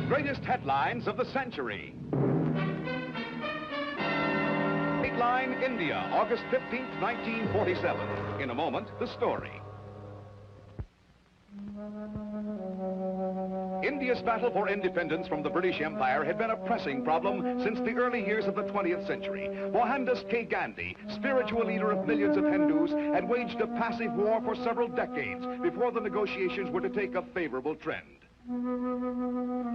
Greatest headlines of the century. Dateline, India, August 15th, 1947. In a moment, the story. India's battle for independence from the British Empire had been a pressing problem since the early years of the 20th century. Mohandas K. Gandhi, spiritual leader of millions of Hindus, had waged a passive war for several decades before the negotiations were to take a favorable trend.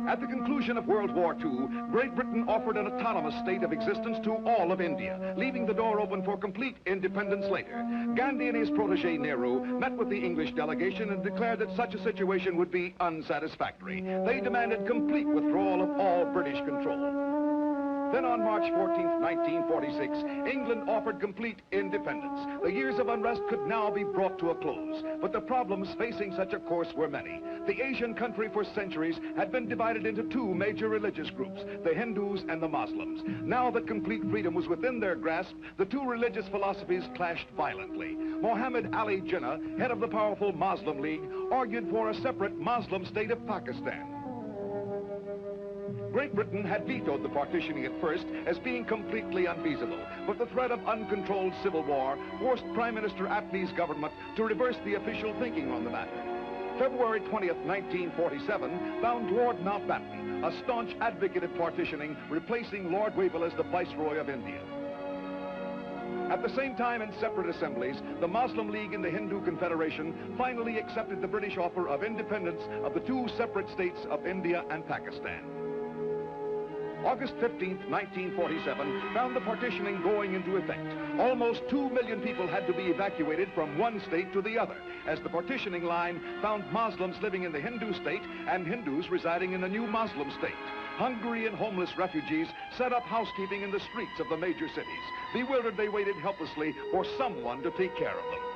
At the conclusion of World War II, Great Britain offered an autonomous state of existence to all of India, leaving the door open for complete independence later. Gandhi and his protege Nehru met with the English delegation and declared that such a situation would be unsatisfactory. They demanded complete withdrawal of all British control. Then on March 14th, 1946, England offered complete independence. The years of unrest could now be brought to a close, but the problems facing such a course were many. The Asian country for centuries had been divided into two major religious groups, the Hindus and the Muslims. Now that complete freedom was within their grasp, the two religious philosophies clashed violently. Muhammad Ali Jinnah, head of the powerful Muslim League, argued for a separate Muslim state of Pakistan. Great Britain had vetoed the partitioning at first as being completely unfeasible, but the threat of uncontrolled civil war forced Prime Minister Attlee's government to reverse the official thinking on the matter. February 20th, 1947, found Lord Mountbatten, a staunch advocate of partitioning, replacing Lord Wavell as the Viceroy of India. At the same time, in separate assemblies, the Muslim League and the Hindu Confederation finally accepted the British offer of independence of the two separate states of India and Pakistan. August 15th, 1947, found the partitioning going into effect. Almost 2 million people had to be evacuated from one state to the other, as the partitioning line found Muslims living in the Hindu state and Hindus residing in the new Muslim state. Hungry and homeless refugees set up housekeeping in the streets of the major cities. Bewildered, they waited helplessly for someone to take care of them.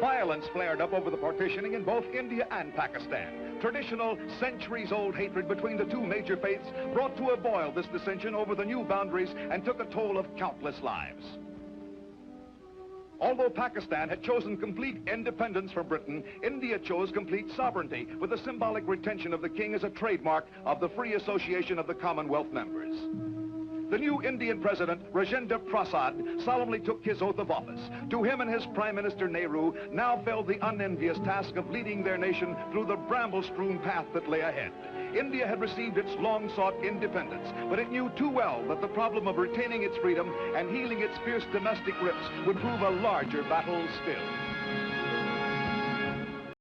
Violence flared up over the partitioning in both India and Pakistan. Traditional, centuries-old hatred between the two major faiths brought to a boil this dissension over the new boundaries and took a toll of countless lives. Although Pakistan had chosen complete independence from Britain, India chose complete sovereignty, with the symbolic retention of the king as a trademark of the free association of the Commonwealth members. The new Indian president, Rajendra Prasad, solemnly took his oath of office. To him and his Prime Minister Nehru now fell the unenvious task of leading their nation through the bramble-strewn path that lay ahead. India had received its long-sought independence, but it knew too well that the problem of retaining its freedom and healing its fierce domestic rifts would prove a larger battle still.